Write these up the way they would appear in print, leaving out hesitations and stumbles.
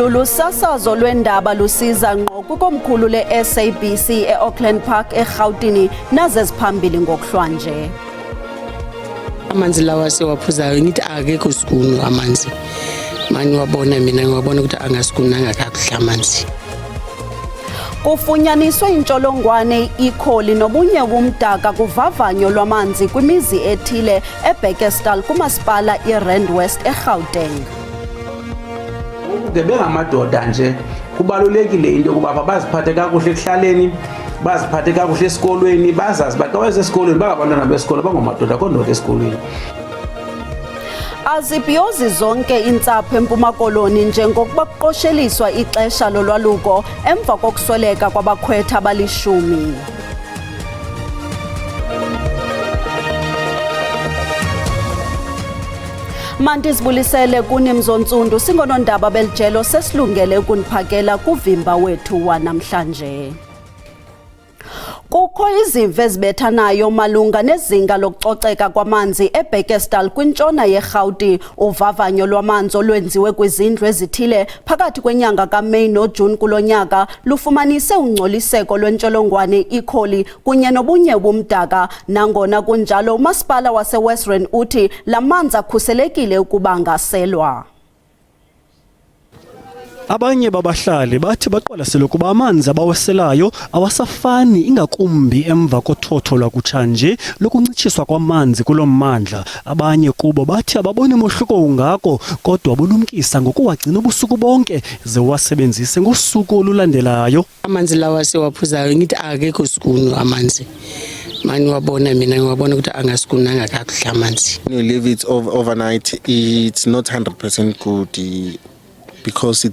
Olu sasazo lwendaba lusiza ngqo kwikomkhulu le-SABC e-Auckland Park eRhawutini nazeziphambili ngokuhlwanje. Amanzi lawa siwaphuzayo ngithi akekho sikunu amanzi. Mani wabona mina ngiwabona ukuthi angasikunanga kakuhle amanzi. Kufunyaniswe intsholongwane E. coli nobunye ubumdaka kuvavanyo lwamanzi kwimizi ethile eBurgersdal kumasipala iRand West eGauteng. Bengamadoda nje kubalulekile into yokuba baziphathe kakuhle ekuhlaleni, baziphathe kakuhle esikolweni, bazazi baqhaweze esikolweni bangabantwana besikolo bangamadoda kondoda esikolweni. Azibhiyozi zonke iintsapho eMpuma Koloni njengokuba kuqosheliswa ixesha lolwaluko emva kokusweleka kwabakhwetha abali-10. Mandisibulisele kuni Mzontsundu singonondaba belijelo sesilungele ukuniphakela kuvimba wethu wanamhlanje. Kukho izimvo ezibethanayo malunga nezinga lokucoceka kwamanzi eBurgersdal kwintshona yeRhawuti. Uvavanyo lwamanzi olwenziwe kwizindlu ezithile phakathi kwenyanga kaMeyi noJuni kulo nyaka lufumanise ungcoliseko lwentsholongwane E. coli kunye nobunye ubumdaka. Nangona kunjalo umasipala waseWest Rand uthi la manzi akhuselekile ukuba angaselwa. Abanye babahlali bathi baqwalasela ukuba amanzi abawaselayo awasafani ingakumbi emva kothotho lwakutshanje lokuncitshiswa kwamanzi kulo mmandla. Abanye kubo bathi ababoni mohluko ungako kodwa bulumkisa ngokuwagcina ubusuku bonke ze wasebenzise ngosuku olulandelayo. Amanzi lawa siwaphuzayo ngithi akekho sikunu amanzi. Mani wabona mina ngiwabona ukuthi angasikunanga kakuhle amanzi. When you leave it overnight, it's not 100% good. Because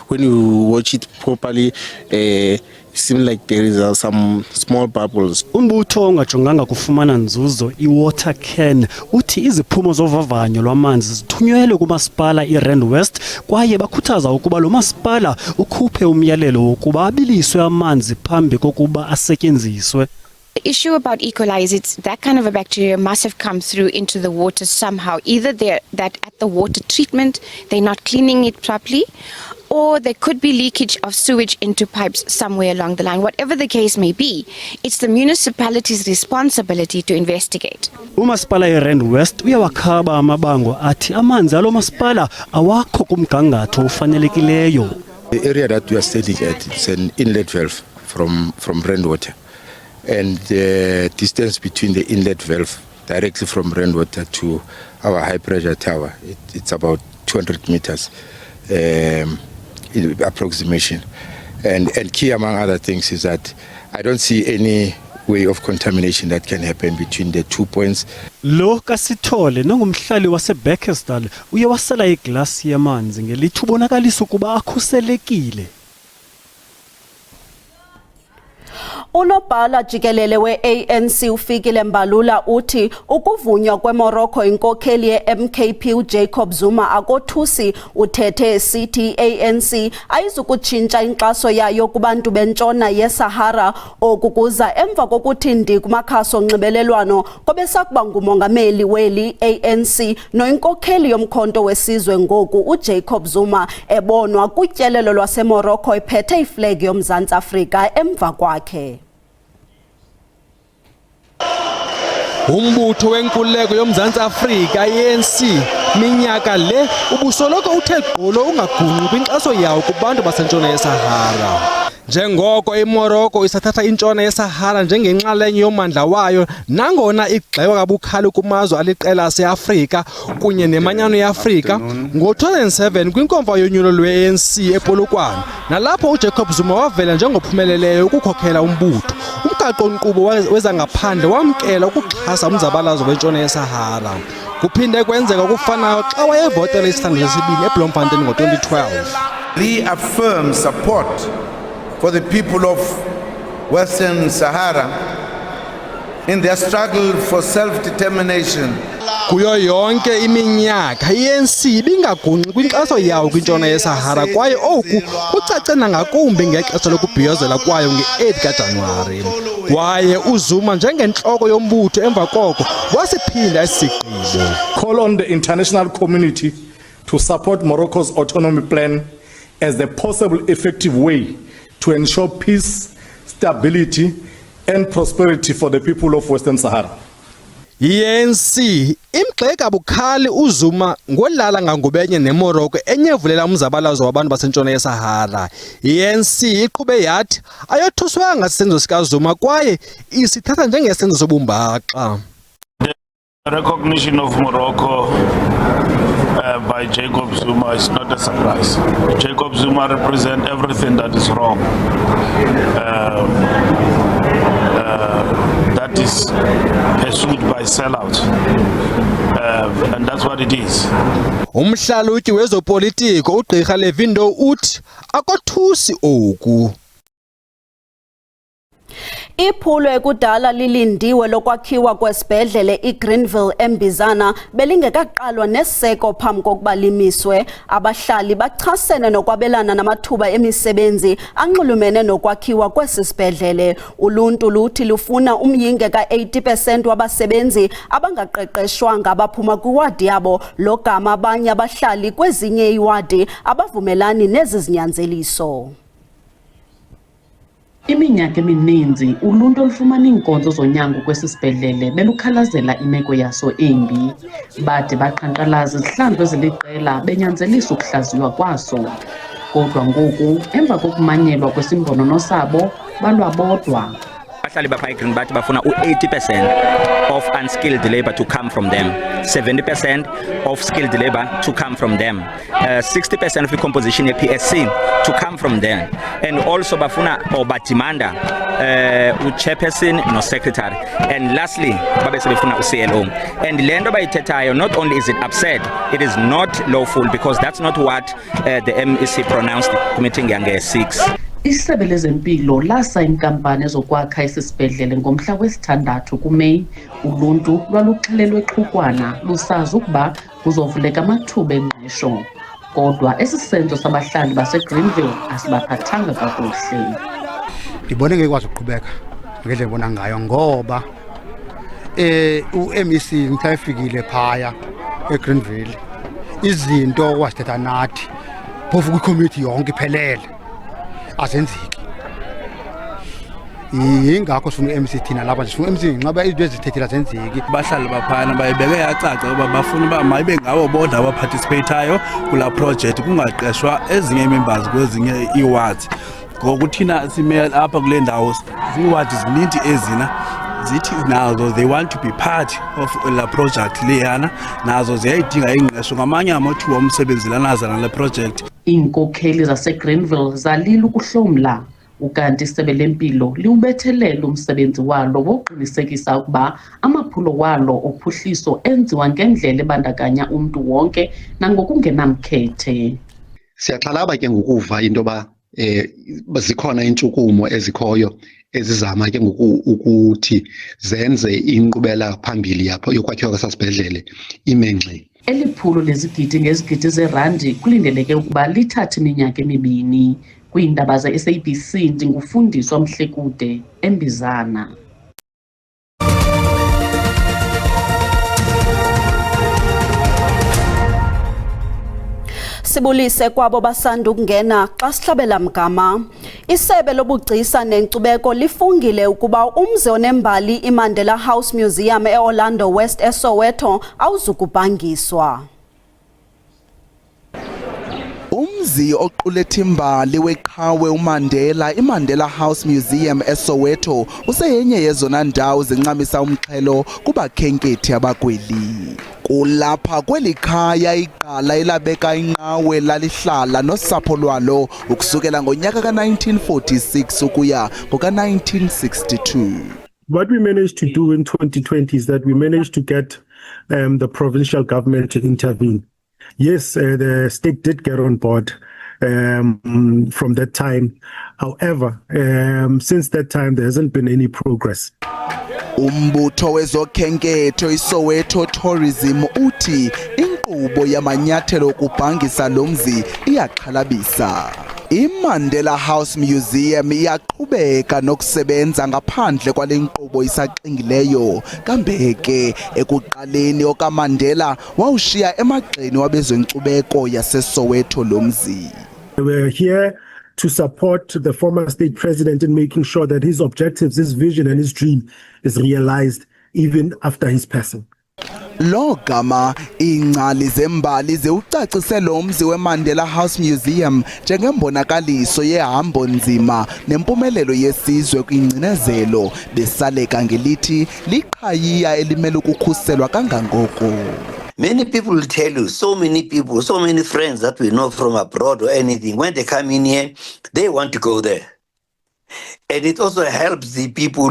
when you watch it properly, it seems like there is some small bubbles. Umbutho ongajonganga kufumana nzuzo iWater Can uthi iziphumo zovavanyo lwamanzi zithunyelwe kumasipala iRand West kwaye bakhuthaza ukuba lo masipala ukhuphe umyalelo wokuba abiliswe amanzi phambi kokuba asetyenziswe. The issue about E. coli is that kind of a bacteria must have come through into the water somehow. Either that at the water treatment they're not cleaning it properly, or there could be leakage of sewage into pipes somewhere along the line. Whatever the case may be, it's the municipality's responsibility to investigate. Umasipala iRand West uyawakhaba amabango athi amanzi alo masipala awakho kumgangatho ufanelekileyo. The area that we are studying at is an inlet valve from rainwater. And the distance between the inlet valve directly from rainwater to our high pressure tower, it's about 200 meters approximation. And key among other things is that I don't see any way of contamination that can happen between the 2 points. Lo Kasithole nongumhlali waseBurgersdal uye wasela iglasi yamanzi ngelithi ubonakalisa ukuba akhuselekile. Unobhala jikelele we-ANC uFikile Mbalula uthi ukuvunywa kweMorocco inkokheli ye-MKP uJacob Zuma akothusi. Uthethe esithi i-ANC ayizukutshintsha inkxaso yayo kubantu bentshona yeSahara okukuza emva kokuthi ndi kumakhasi onxibelelwano kobesakuba ngumongameli weli ANC noinkokheli yomkhonto wesizwe ngoku uJacob Zuma ebonwa kutyelelo lwaseMorocco ephethe iflegi yoMzantsi Afrika emva kwakhe. Umbutho wenkululeko yoMzantsi Afrika ANC minyaka le ubusoloko uthe gqolo ungagungqi kwinkxaso yawo kubantu basentshona yeSahara. Njengoko iMorocco isathatha intshona yeSahara njengenxalenye yommandla wayo nangona igxekwa kabukhali kumazwe aliqela aseAfrika kunye nemanyano yeAfrika ngo-2007 kwinkomfa yonyulo lwe-ANC ePolokwane nalapho uJacob Zuma wavela njengophumeleleyo ukukhokhela umbutho. Umgaqo-nkqubo wezangaphandle wamkela ukuxhasa umzabalazo wentshona yeSahara. Kuphinde kwenzeka okufanayo xa wayevotela isithandwa sesibini eBloemfontein ngo-2012. Reaffirm support for the people of Western Sahara in their struggle for self-determination. Kuyo yonke iminyaka iANC ibingagungqi kwinkxaso yawo kwintshona yeSahara kwaye oku kucace nangakumbi ngexesha lokubhiyozela kwayo nge-8 kaJanuwari. Kwaye uZuma njengentloko yombutho emva koko wasiphinda isigqibo. Call on the international community to support Morocco's autonomy plan as the possible effective way to ensure peace, stability, and prosperity for the people of Western Sahara. ANC imgxeka bukhali uZuma ngolala ngangubenye neMorocco enyevulela umzabalazo wabantu basentshona yeSahara. ANC iqhube yathi ayothuswanga isenzo sikaZuma kwaye isithatha njengesenzo sobumbaxa. The recognition of Morocco by Jacob Zuma is not a surprise. Jacob Zuma represents everything that is wrong. That is pursued by sellouts, and that's what it is. Umhlalutyi wezopolitiko uGqirha Levindo uthi akothusi oku. Iphulo ekudala lilindiwe lokwakhiwa kwesibhedlele iGreenville eMbizana belingekaqalwa neseko phambi kokuba limiswe. Abahlali bachasene nokwabelana namathuba emisebenzi anxulumene nokwakhiwa kwesibhedlele. Uluntu luthi lufuna umyinge ka-80% wabasebenzi abangaqeqeshwanga abaphuma kwiwadi yabo. Lo gama abanye abahlali kwezinye iwadi abavumelani nezi zinyanzeliso. Iminyaka emininzi uluntu olufumana iinkonzo zonyango kwesibhedlele belukhalazela imeko yaso embi. Bade baqhankqalaza izihlandlo eziliqela benyanzelisa ukuhlaziywa kwaso. Kodwa ngoku emva kokumanyelwa kwesimbonono sabo balwabodwa. Abahlali bapha eGreen bathi bafuna u-80% of unskilled labor to come from them, 70% of skilled labor to come from them, 60% of the composition ye-PSC to come from them, and also bafuna or badimanda u-chairperson no-secretary, and lastly babe sebefuna u-CLO. And le nto bayithethayo, not only is it absurd, it is not lawful because that's not what the MEC pronounced meeting yange-6. Isebe lezempilo lasa inkampani ezokwakha isibhedlele ngomhla wesithandathu kuMeyi. Uluntu lwaluxhelelwe xhukwana lusazi ukuba kuzovuleka amathuba engqesho. Kodwa esi senzo sabahlali baseGreenville asibaphathanga kakuhle. Ndibone ngekwazi ukuqhubeka ngendlela ebona ngayo ngoba uMEC mhla efikile phaya eGreenville izinto wasithetha nathi phofu kwicommunity yonke iphelele azenziki. Ingakho sifuna uMC thina lapha sifuna uMC nqaba izinto ezithethela azenziki. Abahlali baphana bayibeke yacaca ukuba bafuna uba mayibe ngawo bodwa abaparticipatayo kula project kungaqeshwa ezinye members kwezinye iwards. Ngoku thina sime apha kule ndawo iwards zininzi ezina zithi nazo they want to be part of la project leyana nazo ziyayidinga ingqesho ngamanye amathuba omsebenzi lanaza nale project. Iinkokheli zaseGreenville zalila ukuhlomla ukanti isebe lempilo liwubethelela umsebenzi walo wokuqinisekisa ukuba amaphulo walo ophuhliso enziwa ngendlela ebandakanya umntu wonke nangokungenamkhethe. Siyaxhalaba ke ngokuva into ba zikhona intshukumo ezikhoyo ezizama ke ukuthi zenze inkqubela phambili yapho yokwakhiwa kwesibhedlele imengxi. Eliphulo lezigidi ngezigidi zerandi kulindeleke ukuba lithathe iminyaka emibini. Kwiindaba ze-SABC ndingufundiswa Mhlekude eMbizana. Sibulise kwabo basanda ukungena xa sihlabela mgama. Isebe lobugcisa nenkcubeko lifungile ukuba umzi onembali iMandela House Museum eOrlando West eSoweto awuzukubhangiswa. Umzi oqulethe imbali weqhawe uMandela iMandela House Museum eSoweto useyenye yezona ndawo zincamisa umxhelo kubakhenkethi abagweli. Kulapha kweli khaya iqala elabeka inqawe lalihlala nosapho lwalo ukusukela ngonyaka ka-1946 ukuya ngoka-1962. What we managed to do in 2020 is that we managed to get the provincial government to intervene. Yes, the state did get on board from that time. However, since that time, there hasn't been any progress. Umbutho wezokhenketho iSoweto Tourism uthi inkqubo yamanyathelo okubhangisa lo mzi iyaxhalabisa. iMandela House Museum iyaqhubeka nokusebenza ngaphandle kwale nkqubo isaxingileyo. Kambe ke ekuqaleni okaMandela wawushiya emagxeni wabezenkcubeko yaseSoweto lo mzi. We're here to support the former state president in making sure that his objectives, his vision and his dream is realized even after his passing. Lo gama ingcali zembali zewucacise lo mzi weMandela House Museum njengembonakaliso yehambo nzima nempumelelo yesizwe kwingcinezelo besaleka ngelithi liqhayiya elimele ukukhuselwa kangangoko. Many people will tell you, so many friends that we know from abroad or anything, when they come in here, they want to go there. And it also helps the people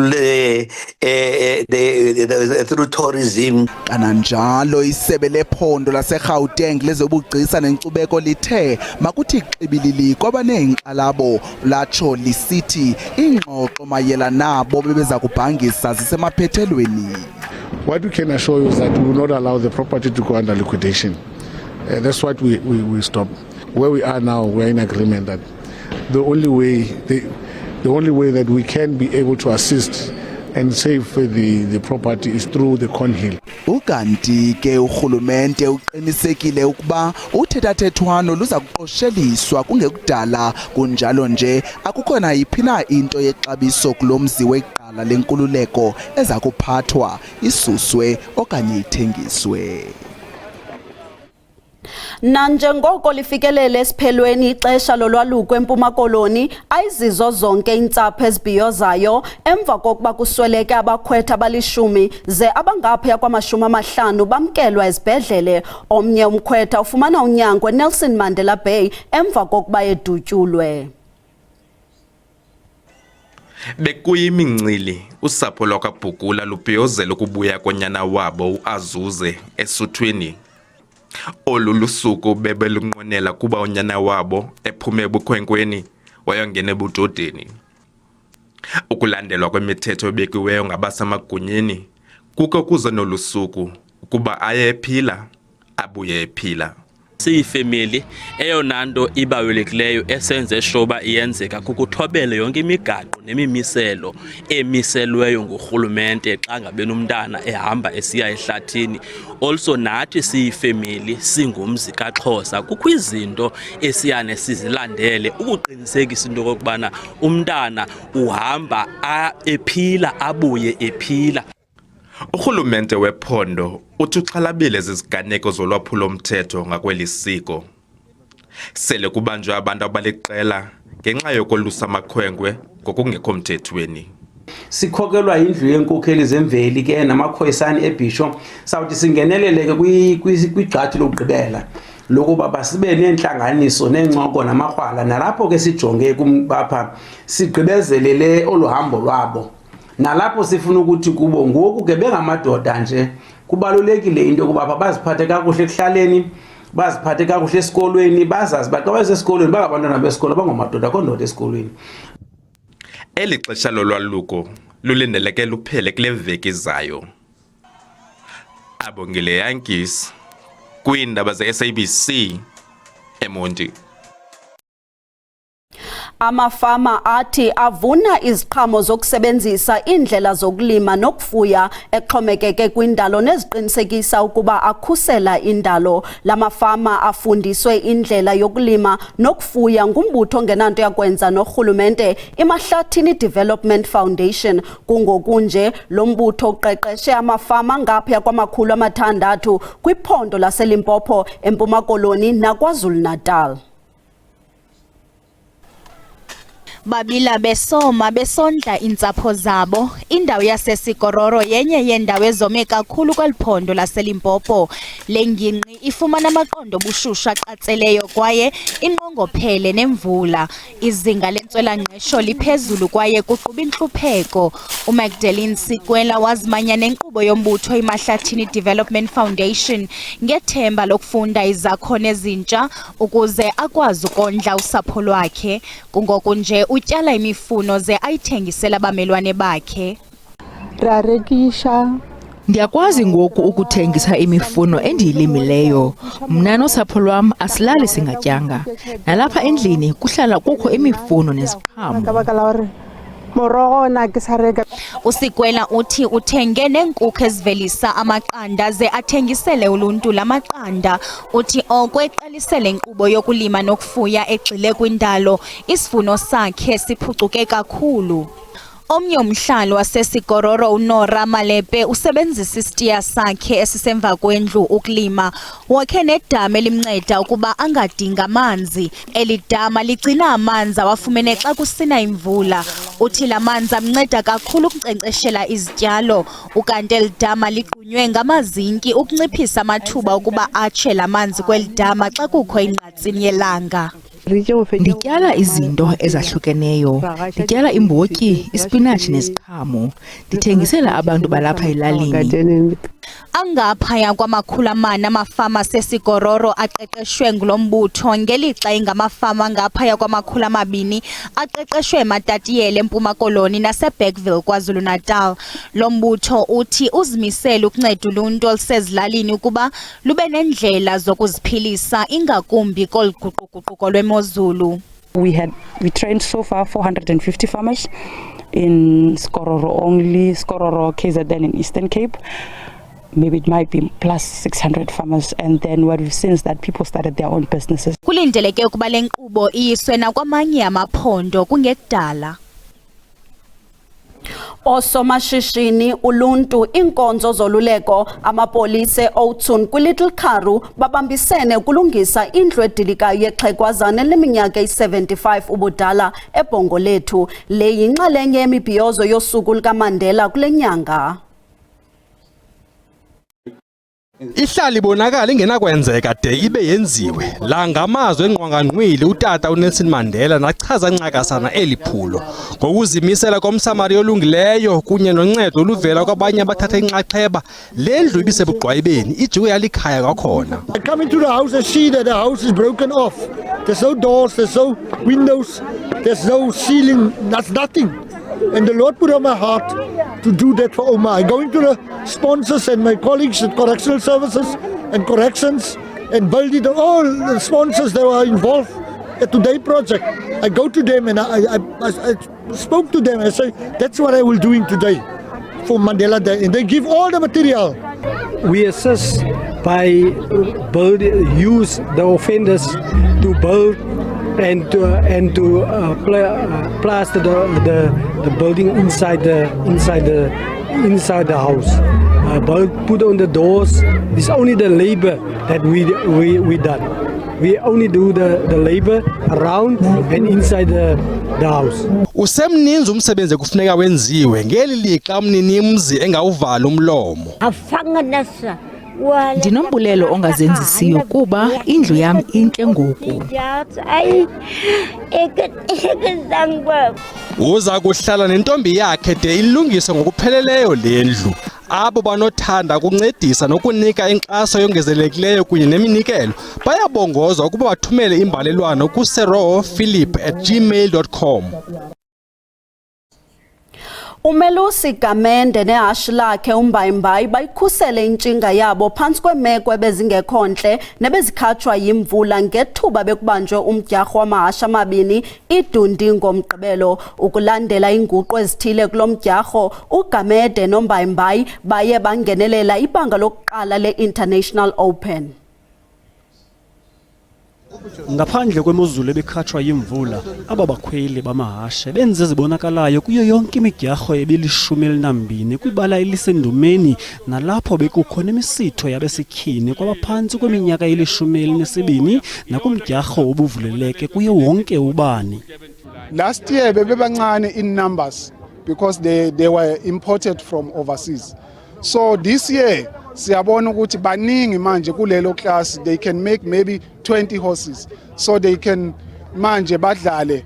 through tourism. Kananjalo isebe lephondo laseGauteng lezobugcisa nenkcubeko lithe makuthi xibilili kwabaneenkxalabo latsho lisithi ingxoxo mayela nabo bebeza kubhangisa zisemaphethelweni. What we can assure you is that we will not allow the property to go under liquidation. That's what we stop. Where we are now, we're in agreement that the only way that we can be able to assist and save the property is through the Cornhill. Ukanti ke urhulumente uqinisekile ukuba uthethathethwano luza kuqosheliswa kungekudala kunjalo nje akukho nayiphi na into yexabiso kulomzi weqala lenkululeko eza kuphathwa isuswe okanye ithengiswe. Nanjengoko lifikelele esiphelweni ixesha lolwaluko eMpuma Koloni ayizizo zonke iintsapho ezibhiyozayo emva kokuba kusweleke abakhwetha abalishumi ze abangaphaya kwama-50 bamkelwa ezibhedlele. Omnye umkhwetha ufumana unyango eNelson Mandela Bay emva kokuba edutyulwe. Bekuyimincili usapho lwakwaBhukula lubhiyozela ukubuya konyana wabo uAzuze esuthwini. Olu lusuku bebelunqwenela kuba unyana wabo ephume ebukhwenkweni wayongena ebudodeni. Ukulandelwa kwemithetho ebekiweyo ngabasemagunyeni kuko kuze nolusuku ukuba aye ephila abuye ephila. Siyifamily eyona nto ibalulekileyo esenze shoba iyenzeka kukuthobela yonke imigaqo nemimiselo emiselweyo ngurhulumente xa ngabe nomntana ehamba esiya ehlathini. Also nathi siyifamily singumzi kaXhosa kukho izinto esiyane sizilandele ukuqinisekisa into kokubana umntana uhamba ephila abuye ephila. Urhulumente wephondo uthi uxhalabile ziziganeko zolwaphulo mthetho ngakweli siko. Sele kubanjwe abantu abaliqela ngenxa yokolusa amakhwenkwe ngokungekho mthethweni. Sikhokelwa indlu yenkokheli zemveli ke namakhoyisani eBisho sawuthi singenelele ke kwigxathi lokugqibela lokuba basibe neentlanganiso neencoko namarhwala nalapho ke sijonge kumbapha sigqibezelele oluhambo lwabo. Nalapho sifuna ukuthi kubo ngoku ke bengamadoda nje kubalulekile into yokuba baziphathe kakuhle ekuhlaleni, baziphathe kakuhle esikolweni, bazazi xa besesikolweni bangabantwana besikolo bangamadoda kondoda esikolweni. Eli xesha lolwaluko lulindeleke luphele kule veki izayo. Abongile Yankees kwiindaba ze-SABC eMonti. Amafama athi avuna iziqhamo zokusebenzisa indlela zokulima nokufuya exhomekeke kwindalo neziqinisekisa ukuba akhusela indalo. Lamafama afundiswe indlela yokulima nokufuya ngumbutho ongenanto yakwenza norhulumente iMahlathini Development Foundation. Kungokunje lo mbutho uqeqeshe amafama ngaphaya kwama-600 kwiphondo laseLimpopo, eMpuma Koloni naKwaZulu Natal. Babila besoma besondla intsapho zabo. Indawo yaseSikororo yenye yendawo ezome kakhulu kweliphondo laseLimpopo. Le ngingqi ifumana amaqondo obushushu aqatseleyo kwaye inqongophele nemvula. Izinga lentswela-ngqesho liphezulu kwaye kuquba intlupheko. uMagdalene Sikwela wazimanya nenkqubo yombutho iMahlathini Development Foundation ngethemba lokufunda izakhono ezintsha ukuze akwazi ukondla usapho lwakhe. Kungokunje utyala imifuno ze ayithengisela abamelwane bakhe. Ndiyakwazi ngoku ukuthengisa imifuno endiyilimileyo. Mna nosapho lwam asilali singatyanga. Nalapha endlini kuhlala kukho imifuno neziqhamo. uSikwela uthi uthenge neenkukhu ezivelisa amaqanda ze athengisele uluntu lamaqanda. Uthi okweqalisele inkqubo yokulima nokufuya egxile kwindalo, isivuno sakhe siphucuke kakhulu. Omnye umhlali waseSikororo uNora Malepe usebenzisa isitiya sakhe esisemva kwendlu ukulima. Wakhe nedama elimnceda ukuba angadinga amanzi. Eli dama ligcina amanzi awafumene xa kusina imvula. Uthi la manzi amnceda kakhulu ukunkcenkceshela izityalo. Ukanti eli dama ligqunywe ngamazinki ukunciphisa amathuba ukuba atshe la manzi kweli dama xa kukho ingqatsini yelanga. Ndityala izinto ezahlukeneyo. Ndityala imbotyi, ispinatshi neziqhamo. Ndithengisela abantu balapha elalini. Angaphaya kwama400 amafama aseSikororo aqeqeshwe ngulo mbutho, ngelixa ingamafama angaphaya kwama200 aqeqeshwe eMatatiyela eMpuma Koloni naseBergville KwaZulu-Natal. Lo mbutho uthi uzimisele ukunceda uluntu olusezilalini ukuba lube nendlela zokuziphilisa ingakumbi kolu guquguquko lwemozulu. We trained so far 450 farmers in Skororo only, Skororo, KZN and Eastern Cape. Maybe it might be plus 600 farmers, and then what we've seen is that people started their own businesses. Kulindeleke ukuba le nkqubo iyiswe nakwamanye amaphondo kungekudala. Osomashishini, uluntu, inkonzo zoluleko, amapolisa Oudtshoorn kwiLittle Karoo babambisene ukulungisa indlu edilikayo yexhegwazana leminyaka i-75 ubudala eBongolethu. Le yinxalenye yemibhiyozo yosuku likaMandela kule nyanga. Ihlala ibonakala ingenakwenzeka de ibe yenziwe. La ngamazwe engqwanganqwili utata uNelson Mandela nachaza nxakasana eliphulo. Ngokuzimisela komsamari olungileyo kunye noncedo oluvela kwabanye abathatha inxaxheba, le ndlu ibisebugqwayibeni ijike yalikhaya kwakhona. I come into the house and see that the house is broken off. There's no doors, there's no windows, there's no ceiling, that's nothing. And the Lord put on my heart to do that for Oma. I go into the sponsors and my colleagues at Correctional Services and Corrections and building all the sponsors that were involved at Today Project. I go to them and I spoke to them. I say, that's what I will doing today for Mandela Day. And they give all the material. We assist by use the offenders to build and to plaster the building inside the house. Put on the doors. It's only the labor that we done. We only do the labor around and inside the house. Usemninzi umsebenzi kufuneka wenziwe ngeli lixa umnini mzi engawuvala umlomo. Ndinombulelo ongazenzisiyo kuba indlu yam intle ngoku. Uza kuhlala nentombi yakhe de ilungiswe ngokupheleleyo le ndlu. Abo banothanda ukuncedisa nokunika inkxaso yongezelekileyo kunye neminikelo bayabongozwa ukuba bathumele imbalelwano ku serophilip@gmail.com. Umelusi Gamende nehashi lakhe uMbayimbayi bayikhusele intshinga yabo phantsi kweemeko ebezingekho ntle nebezikhatshwa yimvula ngethuba bekubanjwe umdyarho wamahashi amabini iDundi ngomgqibelo. Ukulandela inguqu ezithile kulo mdyarho, uGamede noMbayimbayi baye bangenelela ibanga lokuqala le-International Open. Ngaphandle kwemozulu ebekhatshwa yimvula, aba bakhweli bamahashe benze ezibonakalayo kuyo yonke imidyarho ebili12 kwibala elisendumeni nalapho bekukho nemisitho yabesikhini kwabaphantsi kweminyaka eli-12 nakumdyarho obuvuleleke kuye wonke ubani. Last year bebebancane in numbers because they were imported from overseas. So this year siyabona ukuthi baningi manje kulelo class, they can make maybe 20 horses, so they can manje badlale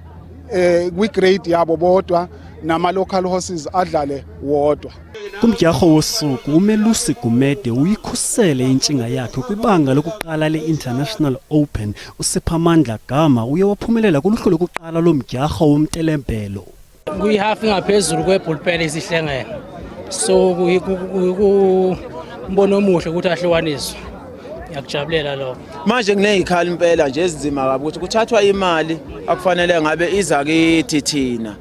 kwi-grade yabo bodwa nama-local horses adlale wodwa. Kumdyarho wosuku uMelusi Gumede uyikhusele intshinga yakhe kwibanga lokuqala le-International Open. uSiphamandla Gama uye waphumelela kuluhlu lokuqala lomdyarho womtelempelo. Kuyihafu ngaphezulu kwebullpen isihlengene, so umbono omuhle ukuthi ahlukaniswe. Ngiyakujabulela lokho. Manje kuneyikhala impela nje ezinzima kabi ukuthi kuthathwa imali akufanele ngabe iza kithi thina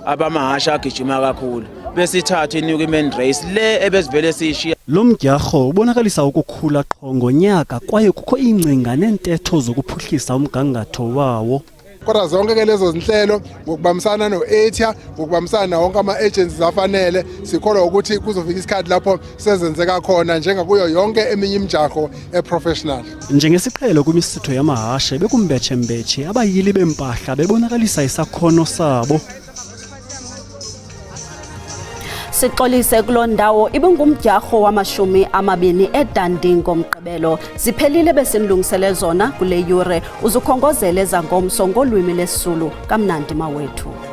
abamahasha agijima kakhulu besithatha inyuka imain race le ebesivele siyishiya. Lo mdyarho ubonakalisa ukukhula qho ngonyaka kwaye kukho iingcinga neentetho zokuphuhlisa umgangatho wawo. Kodwa zonke ke lezo zinhlelo ngokubambisana no-ATIA ngokubambisana nawo wonke ama-agencies afanele sikholwa ukuthi kuzofika isikhathi lapho sezenzeka khona njengakuyo yonke eminye imijaho e-professional. Njengesiqhelo kwimisitho yamahashe bekumbetshe abayili bempahla bebonakalisa isakhono sabo. Sixolise kuloo ndawo ibingumdyarho wama-20 eDundee ngomgqibelo. Ziphelile besinilungisele zona kule yure. Uzukhongozele zangomso ngolwimi lesisulu. Kamnandi mawethu.